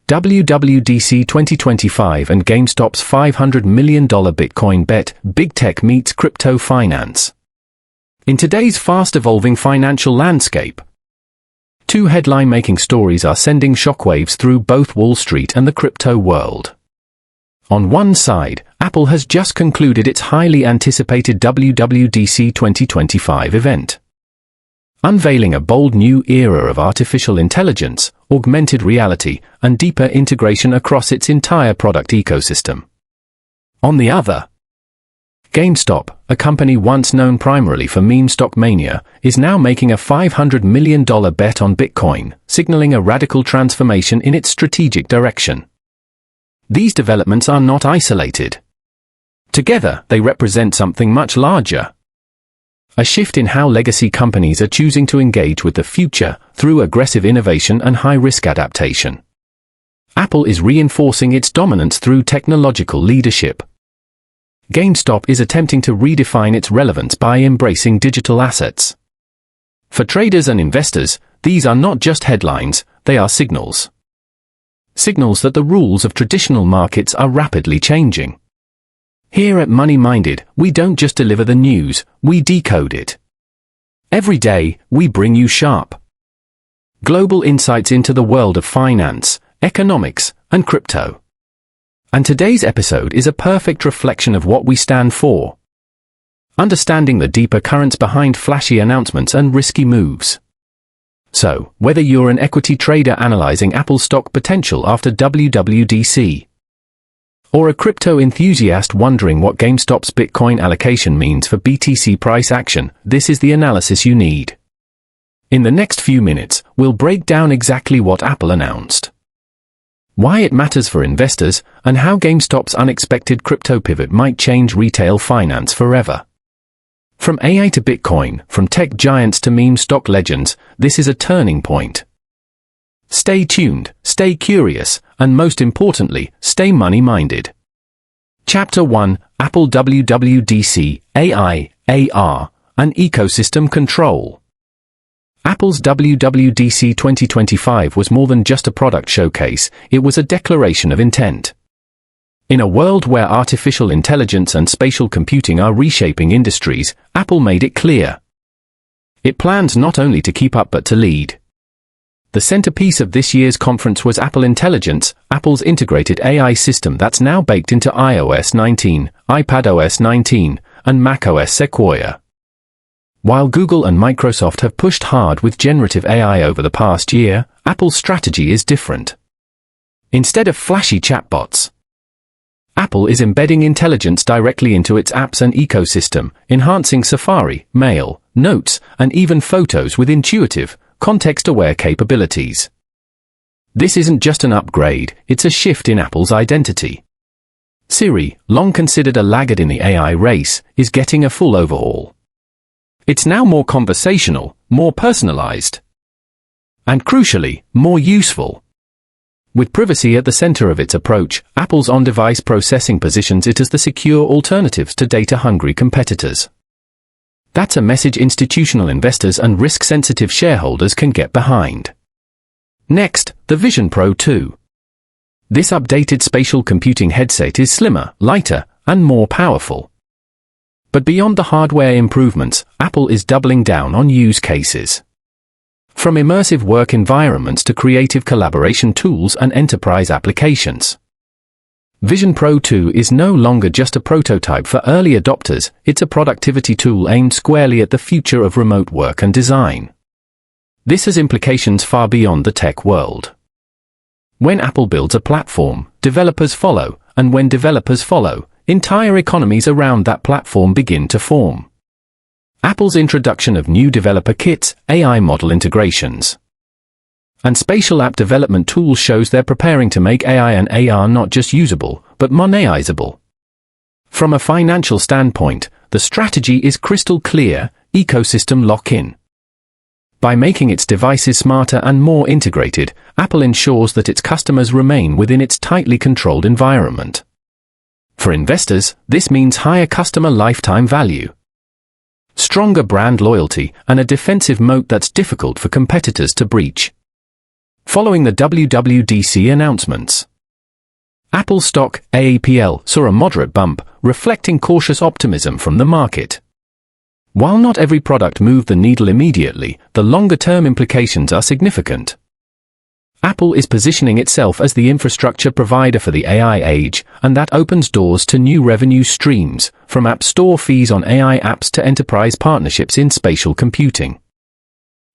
WWDC 2025 and GameStop's $500 million Bitcoin bet, Big Tech meets crypto finance. In today's fast-evolving financial landscape, two headline-making stories are sending shockwaves through both Wall Street and the crypto world. On one side, Apple has just concluded its highly anticipated WWDC 2025 event, unveiling a bold new era of artificial intelligence, augmented reality, and deeper integration across its entire product ecosystem. On the other, GameStop, a company once known primarily for meme stock mania, is now making a $500 million bet on Bitcoin, signaling a radical transformation in its strategic direction. These developments are not isolated. Together, they represent something much larger. A shift in how legacy companies are choosing to engage with the future through aggressive innovation and high-risk adaptation. Apple is reinforcing its dominance through technological leadership. GameStop is attempting to redefine its relevance by embracing digital assets. For traders and investors, these are not just headlines, they are signals. Signals that the rules of traditional markets are rapidly changing. Here at Money Minded, we don't just deliver the news, we decode it. Every day, we bring you sharp, global insights into the world of finance, economics, and crypto. And today's episode is a perfect reflection of what we stand for. Understanding the deeper currents behind flashy announcements and risky moves. So, whether you're an equity trader analyzing Apple stock potential after WWDC, or a crypto enthusiast wondering what GameStop's Bitcoin allocation means for BTC price action, this is the analysis you need. In the next few minutes, we'll break down exactly what Apple announced, why it matters for investors, and how GameStop's unexpected crypto pivot might change retail finance forever. From AI to Bitcoin, from tech giants to meme stock legends, this is a turning point. Stay tuned, stay curious, and most importantly, stay money-minded. Chapter 1, Apple WWDC, AI, AR, and Ecosystem Control. Apple's WWDC 2025 was more than just a product showcase, it was a declaration of intent. In a world where artificial intelligence and spatial computing are reshaping industries, Apple made it clear. It plans not only to keep up but to lead. The centerpiece of this year's conference was Apple Intelligence, Apple's integrated AI system that's now baked into iOS 19, iPadOS 19, and macOS Sequoia. While Google and Microsoft have pushed hard with generative AI over the past year, Apple's strategy is different. Instead of flashy chatbots, Apple is embedding intelligence directly into its apps and ecosystem, enhancing Safari, Mail, Notes, and even Photos with intuitive, context-aware capabilities. This isn't just an upgrade, it's a shift in Apple's identity. Siri, long considered a laggard in the AI race, is getting a full overhaul. It's now more conversational, more personalized, and crucially, more useful. With privacy at the center of its approach, Apple's on-device processing positions it as the secure alternatives to data-hungry competitors. That's a message institutional investors and risk-sensitive shareholders can get behind. Next, the Vision Pro 2. This updated spatial computing headset is slimmer, lighter, and more powerful. But beyond the hardware improvements, Apple is doubling down on use cases. From immersive work environments to creative collaboration tools and enterprise applications. Vision Pro 2 is no longer just a prototype for early adopters, it's a productivity tool aimed squarely at the future of remote work and design. This has implications far beyond the tech world. When Apple builds a platform, developers follow, and when developers follow, entire economies around that platform begin to form. Apple's introduction of new developer kits, AI model integrations, and spatial app development tools shows they're preparing to make AI and AR not just usable, but monetizable. From a financial standpoint, the strategy is crystal clear: ecosystem lock-in. By making its devices smarter and more integrated, Apple ensures that its customers remain within its tightly controlled environment. For investors, this means higher customer lifetime value, stronger brand loyalty, and a defensive moat that's difficult for competitors to breach. Following the WWDC announcements, Apple stock, AAPL, saw a moderate bump, reflecting cautious optimism from the market. While not every product moved the needle immediately, the longer-term implications are significant. Apple is positioning itself as the infrastructure provider for the AI age, and that opens doors to new revenue streams, from App Store fees on AI apps to enterprise partnerships in spatial computing.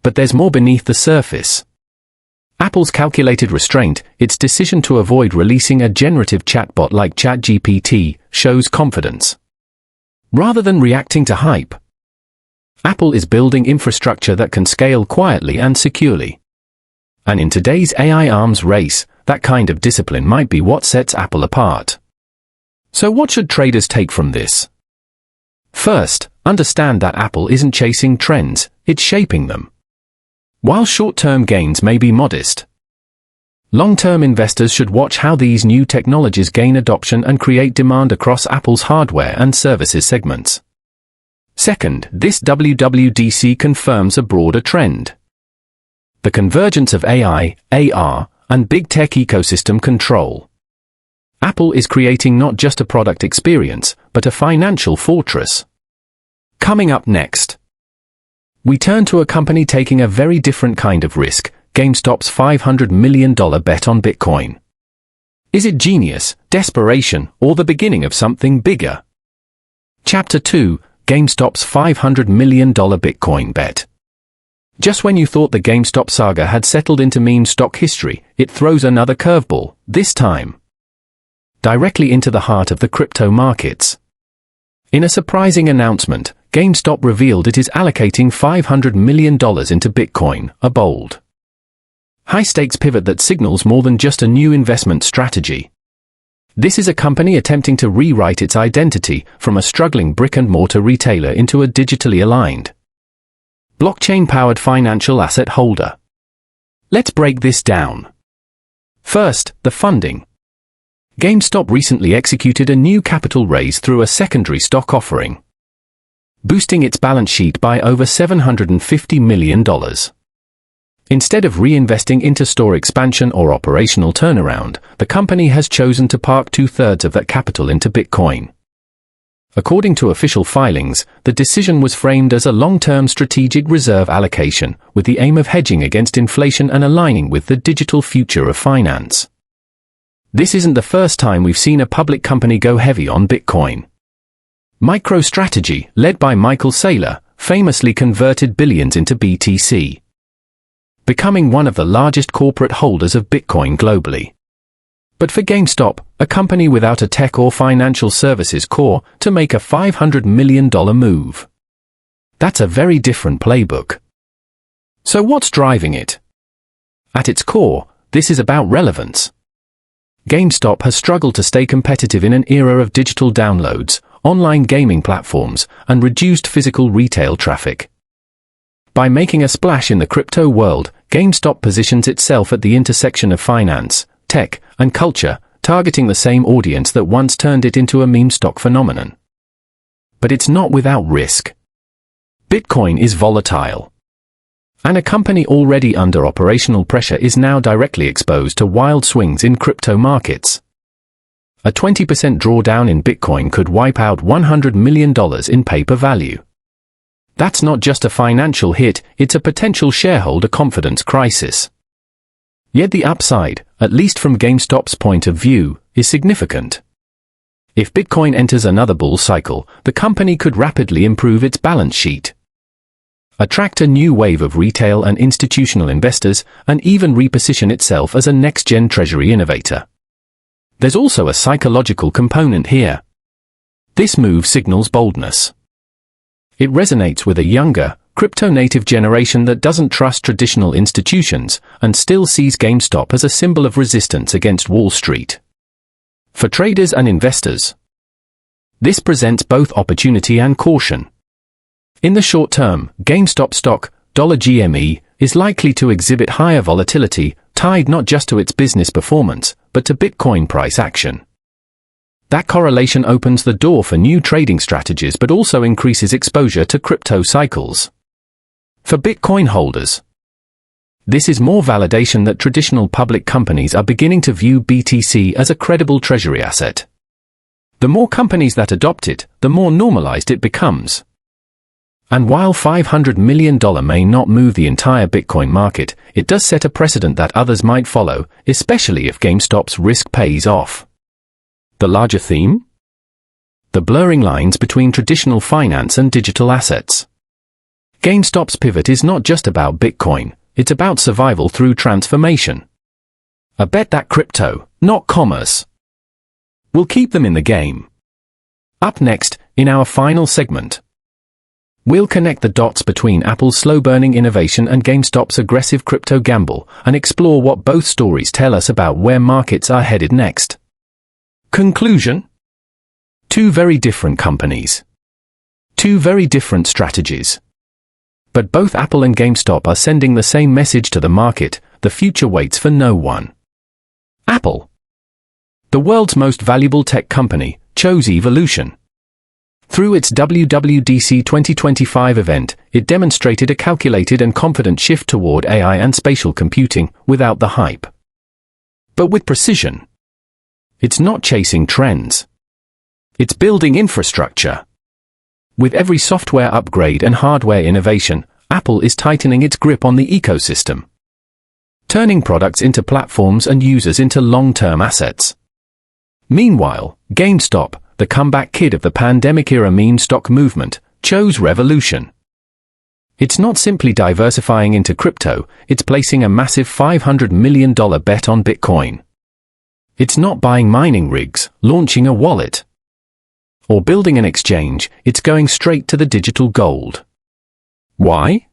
But there's more beneath the surface. Apple's calculated restraint, its decision to avoid releasing a generative chatbot like ChatGPT, shows confidence. Rather than reacting to hype, Apple is building infrastructure that can scale quietly and securely. And in today's AI arms race, that kind of discipline might be what sets Apple apart. So what should traders take from this? First, understand that Apple isn't chasing trends, it's shaping them. While short-term gains may be modest, long-term investors should watch how these new technologies gain adoption and create demand across Apple's hardware and services segments. Second, this WWDC confirms a broader trend. The convergence of AI, AR, and big tech ecosystem control. Apple is creating not just a product experience, but a financial fortress. Coming up next, we turn to a company taking a very different kind of risk, GameStop's $500 million bet on Bitcoin. Is it genius, desperation, or the beginning of something bigger? Chapter 2, GameStop's $500 million Bitcoin bet. Just when you thought the GameStop saga had settled into meme stock history, it throws another curveball, this time directly into the heart of the crypto markets. In a surprising announcement, GameStop revealed it is allocating $500 million into Bitcoin, a bold, high-stakes pivot that signals more than just a new investment strategy. This is a company attempting to rewrite its identity from a struggling brick-and-mortar retailer into a digitally aligned, blockchain-powered financial asset holder. Let's break this down. First, the funding. GameStop recently executed a new capital raise through a secondary stock offering, boosting its balance sheet by over $750 million. Instead of reinvesting into store expansion or operational turnaround, the company has chosen to park 2/3 of that capital into Bitcoin. According to official filings, the decision was framed as a long-term strategic reserve allocation, with the aim of hedging against inflation and aligning with the digital future of finance. This isn't the first time we've seen a public company go heavy on Bitcoin. MicroStrategy, led by Michael Saylor, famously converted billions into BTC, becoming one of the largest corporate holders of Bitcoin globally. But for GameStop, a company without a tech or financial services core, to make a $500 million move, that's a very different playbook. So what's driving it? At its core, this is about relevance. GameStop has struggled to stay competitive in an era of digital downloads, online gaming platforms, and reduced physical retail traffic. By making a splash in the crypto world, GameStop positions itself at the intersection of finance, tech, and culture, targeting the same audience that once turned it into a meme stock phenomenon. But it's not without risk. Bitcoin is volatile, and a company already under operational pressure is now directly exposed to wild swings in crypto markets. A 20% drawdown in Bitcoin could wipe out $100 million in paper value. That's not just a financial hit, it's a potential shareholder confidence crisis. Yet the upside, at least from GameStop's point of view, is significant. If Bitcoin enters another bull cycle, the company could rapidly improve its balance sheet, attract a new wave of retail and institutional investors, and even reposition itself as a next-gen treasury innovator. There's also a psychological component here. This move signals boldness. It resonates with a younger, crypto-native generation that doesn't trust traditional institutions and still sees GameStop as a symbol of resistance against Wall Street. For traders and investors, this presents both opportunity and caution. In the short term, GameStop stock, $GME, is likely to exhibit higher volatility, tied not just to its business performance, but to Bitcoin price action. That correlation opens the door for new trading strategies but also increases exposure to crypto cycles. For Bitcoin holders, This is more validation that traditional public companies are beginning to view BTC as a credible treasury asset. The more companies that adopt it, the more normalized it becomes. And while $500 million may not move the entire Bitcoin market, it does set a precedent that others might follow, especially if GameStop's risk pays off. The larger theme? The blurring lines between traditional finance and digital assets. GameStop's pivot is not just about Bitcoin, it's about survival through transformation. A bet that crypto, not commerce, will keep them in the game. Up next, in our final segment, we'll connect the dots between Apple's slow-burning innovation and GameStop's aggressive crypto gamble and explore what both stories tell us about where markets are headed next. Conclusion? Two very different companies. Two very different strategies. But both Apple and GameStop are sending the same message to the market: the future waits for no one. Apple, the world's most valuable tech company, chose evolution. Through its WWDC 2025 event, it demonstrated a calculated and confident shift toward AI and spatial computing, without the hype, but with precision. It's not chasing trends. It's building infrastructure. With every software upgrade and hardware innovation, Apple is tightening its grip on the ecosystem, turning products into platforms and users into long-term assets. Meanwhile, GameStop, the comeback kid of the pandemic-era meme stock movement, chose revolution. It's not simply diversifying into crypto, it's placing a massive $500 million bet on Bitcoin. It's not buying mining rigs, launching a wallet, or building an exchange, it's going straight to the digital gold. Why?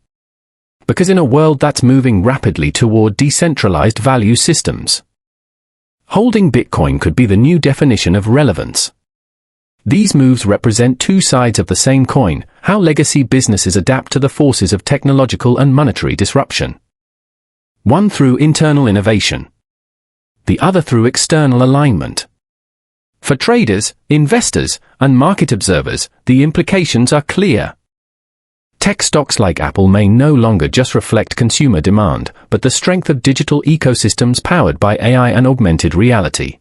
Because in a world that's moving rapidly toward decentralized value systems, holding Bitcoin could be the new definition of relevance. These moves represent two sides of the same coin: how legacy businesses adapt to the forces of technological and monetary disruption. One through internal innovation, the other through external alignment. For traders, investors, and market observers, the implications are clear. Tech stocks like Apple may no longer just reflect consumer demand, but the strength of digital ecosystems powered by AI and augmented reality.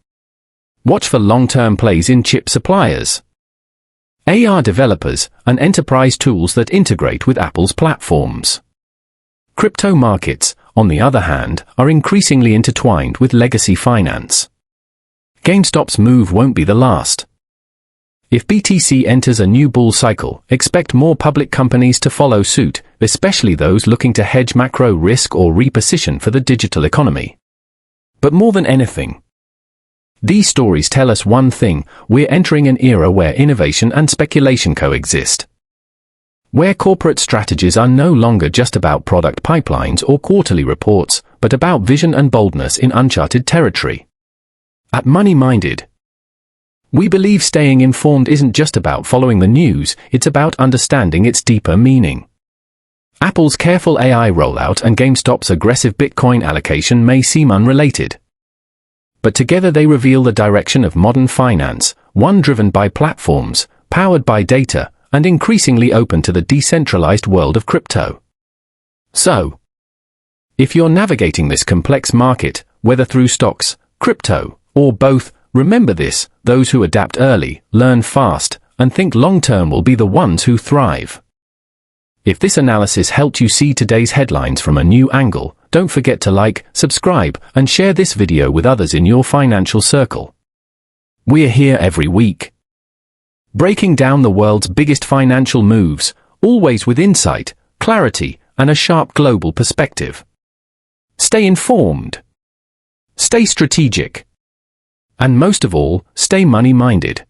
Watch for long-term plays in chip suppliers, AR developers, and enterprise tools that integrate with Apple's platforms. Crypto markets, on the other hand, are increasingly intertwined with legacy finance. GameStop's move won't be the last. If BTC enters a new bull cycle, expect more public companies to follow suit, especially those looking to hedge macro risk or reposition for the digital economy. But more than anything, these stories tell us one thing: we're entering an era where innovation and speculation coexist. Where corporate strategies are no longer just about product pipelines or quarterly reports, but about vision and boldness in uncharted territory. At Money Minded, we believe staying informed isn't just about following the news, it's about understanding its deeper meaning. Apple's careful AI rollout and GameStop's aggressive Bitcoin allocation may seem unrelated, but together they reveal the direction of modern finance, one driven by platforms, powered by data, and increasingly open to the decentralized world of crypto. So, if you're navigating this complex market, whether through stocks, crypto, or both, remember this: those who adapt early, learn fast, and think long-term will be the ones who thrive. If this analysis helped you see today's headlines from a new angle, don't forget to like, subscribe, and share this video with others in your financial circle. We're here every week, breaking down the world's biggest financial moves, always with insight, clarity, and a sharp global perspective. Stay informed, stay strategic, and most of all, stay money-minded.